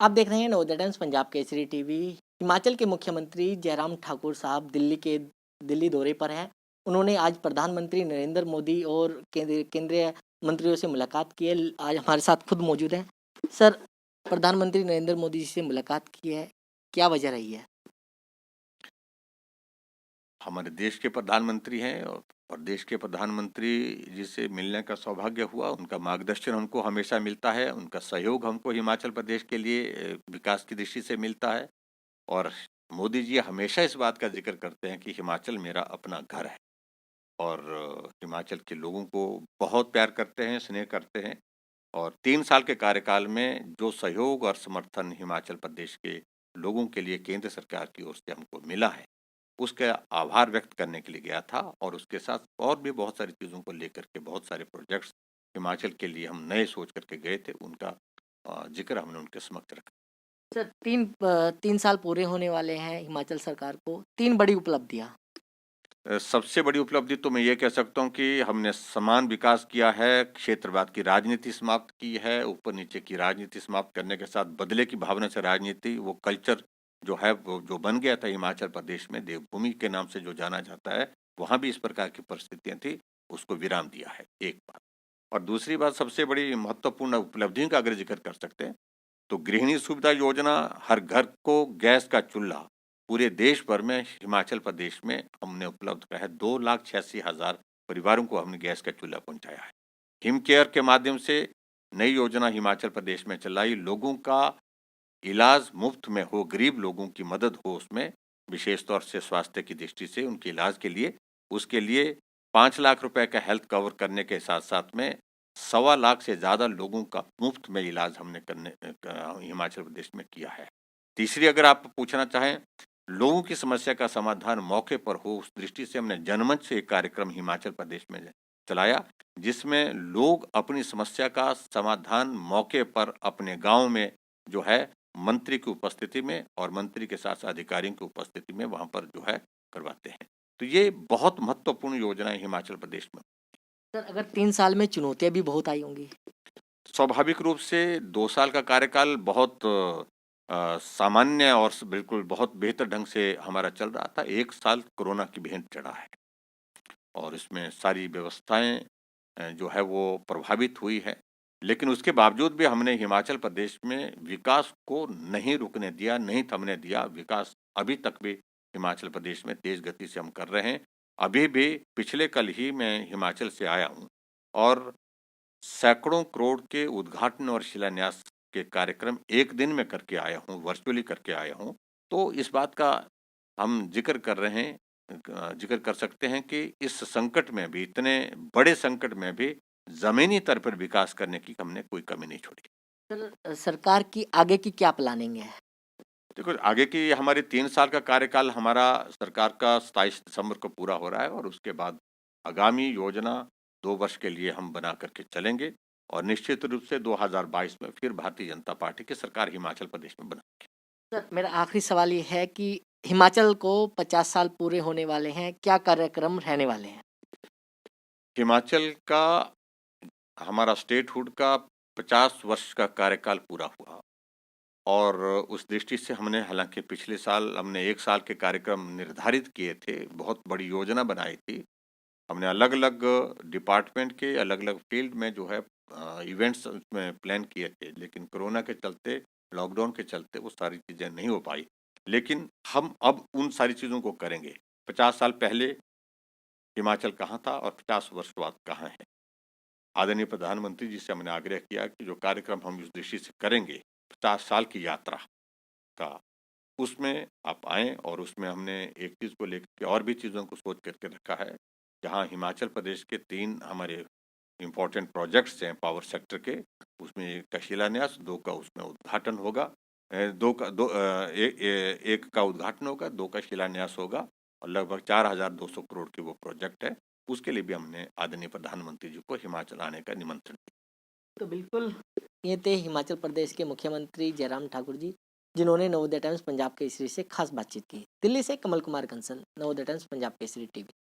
आप देख रहे हैं नवोदय टाइम्स पंजाब केसरी टीवी। हिमाचल के मुख्यमंत्री जयराम ठाकुर साहब दिल्ली दौरे पर हैं। उन्होंने आज प्रधानमंत्री नरेंद्र मोदी और केंद्रीय मंत्रियों से मुलाकात की है। आज हमारे साथ खुद मौजूद हैं। सर, प्रधानमंत्री नरेंद्र मोदी जी से मुलाकात की है, क्या वजह रही है? हमारे देश के प्रधानमंत्री हैं और देश के प्रधानमंत्री जी से मिलने का सौभाग्य हुआ। उनका मार्गदर्शन हमको हमेशा मिलता है, उनका सहयोग हमको हिमाचल प्रदेश के लिए विकास की दृष्टि से मिलता है। और मोदी जी हमेशा इस बात का जिक्र करते हैं कि हिमाचल मेरा अपना घर है और हिमाचल के लोगों को बहुत प्यार करते हैं, स्नेह करते हैं। और 3 साल के कार्यकाल में जो सहयोग और समर्थन हिमाचल प्रदेश के लोगों के लिए केंद्र सरकार की ओर से हमको मिला है, उसका आभार व्यक्त करने के लिए गया था। और उसके साथ और भी बहुत सारी चीज़ों को लेकर के बहुत सारे प्रोजेक्ट्स हिमाचल के लिए हम नए सोच करके गए थे, उनका ज़िक्र हमने उनके समक्ष रखा। सर, 3 साल पूरे होने वाले हैं हिमाचल सरकार को, 3 बड़ी उपलब्धियाँ। सबसे बड़ी उपलब्धि तो मैं ये कह सकता हूँ कि हमने समान विकास किया है, क्षेत्रवाद की राजनीति समाप्त की है, ऊपर-नीचे की राजनीति समाप्त करने के साथ बदले की भावना से राजनीति, वो कल्चर जो है वो जो बन गया था हिमाचल प्रदेश में, देवभूमि के नाम से जो जाना जाता है, वहाँ भी इस प्रकार की परिस्थितियाँ थी, उसको विराम दिया है, एक बात। और दूसरी बात, सबसे बड़ी महत्वपूर्ण उपलब्धियों का अगर ज़िक्र कर सकते हैं, तो गृहिणी सुविधा योजना, हर घर को गैस का चूल्हा, पूरे देश भर में हिमाचल प्रदेश में हमने उपलब्ध कराया है। 2,86,000 परिवारों को हमने गैस का चूल्हा पहुँचाया है। हिम केयर के माध्यम से नई योजना हिमाचल प्रदेश में चलाई, लोगों का इलाज मुफ्त में हो, गरीब लोगों की मदद हो उसमें, विशेष तौर से स्वास्थ्य की दृष्टि से उनके इलाज के लिए। उसके लिए 5 लाख रुपए का हेल्थ कवर करने के साथ-साथ में सवा लाख से ज़्यादा लोगों का मुफ्त में इलाज हमने हिमाचल प्रदेश में किया है। तीसरी अगर आप पूछना चाहें, लोगों की समस्या का समाधान मौके पर हो, उस दृष्टि से हमने जनमंच से एक कार्यक्रम हिमाचल प्रदेश में चलाया, जिसमें लोग अपनी समस्या का समाधान मौके पर अपने गाँव में जो है मंत्री की उपस्थिति में और मंत्री के साथ अधिकारियों की उपस्थिति में वहाँ पर जो है करवाते हैं। तो ये बहुत महत्वपूर्ण योजना है हिमाचल प्रदेश में। सर, अगर 3 साल में चुनौतियाँ भी बहुत आई होंगी। स्वाभाविक रूप से 2 साल का कार्यकाल बहुत सामान्य और बिल्कुल बहुत बेहतर ढंग से हमारा चल रहा था। 1 साल कोरोना की भेंट चढ़ा है और इसमें सारी व्यवस्थाएँ जो है वो प्रभावित हुई है। लेकिन उसके बावजूद भी हमने हिमाचल प्रदेश में विकास को नहीं रुकने दिया, नहीं थमने दिया। विकास अभी तक भी हिमाचल प्रदेश में तेज़ गति से हम कर रहे हैं। अभी भी पिछले कल ही मैं हिमाचल से आया हूँ और सैकड़ों करोड़ के उद्घाटन और शिलान्यास के कार्यक्रम एक दिन में करके आया हूँ, वर्चुअली करके आया हूँ। तो इस बात का हम ज़िक्र कर रहे हैं, ज़िक्र कर सकते हैं कि इस संकट में भी, इतने बड़े संकट में भी ज़मीनी स्तर पर विकास करने की हमने कोई कमी नहीं छोड़ी। सर, सरकार की आगे की क्या प्लानिंग है? देखो, आगे की हमारे 3 साल का कार्यकाल हमारा सरकार का 27 दिसंबर को पूरा हो रहा है और उसके बाद आगामी योजना 2 वर्ष के लिए हम बना कर के चलेंगे और निश्चित रूप से 2022 में फिर भारतीय जनता पार्टी की सरकार हिमाचल प्रदेश में बना। सर, मेरा आखिरी सवाल ये है कि हिमाचल को 50 साल पूरे होने वाले हैं, क्या कार्यक्रम रहने वाले हैं? हिमाचल का हमारा स्टेटहुड का 50 वर्ष का कार्यकाल पूरा हुआ और उस दृष्टि से हमने, हालाँकि पिछले साल हमने 1 साल के कार्यक्रम निर्धारित किए थे, बहुत बड़ी योजना बनाई थी। हमने अलग-अलग डिपार्टमेंट के अलग-अलग फील्ड में जो है इवेंट्स उसमें प्लान किए थे, लेकिन कोरोना के चलते, लॉकडाउन के चलते वो सारी चीज़ें नहीं हो पाई। लेकिन हम अब उन सारी चीज़ों को करेंगे। 50 साल पहले हिमाचल कहाँ था और 50 वर्ष बाद कहाँ है। आदरणीय प्रधानमंत्री जी से हमने आग्रह किया कि जो कार्यक्रम हम इस दृष्टि से करेंगे, 50 साल की यात्रा का, उसमें आप आएँ और उसमें हमने एक चीज़ को लेकर के और भी चीज़ों को सोच करके रखा है। जहाँ हिमाचल प्रदेश के 3 हमारे इम्पोर्टेंट प्रोजेक्ट्स हैं पावर सेक्टर के, उसमें 1 का शिलान्यास, 2 का उसमें उद्घाटन होगा। 2 का 2 1 का उद्घाटन होगा, 2 का शिलान्यास होगा और लगभग 4,200 करोड़ की वो प्रोजेक्ट है। उसके लिए भी हमने आदरणीय प्रधानमंत्री जी को हिमाचल आने का निमंत्रण दिया। तो बिल्कुल, ये थे हिमाचल प्रदेश के मुख्यमंत्री जयराम ठाकुर जी, जिन्होंने नवोदय टाइम्स पंजाब केसरी से खास बातचीत की। दिल्ली से कमल कुमार कंसल, नवोदय टाइम्स पंजाब केसरी टीवी।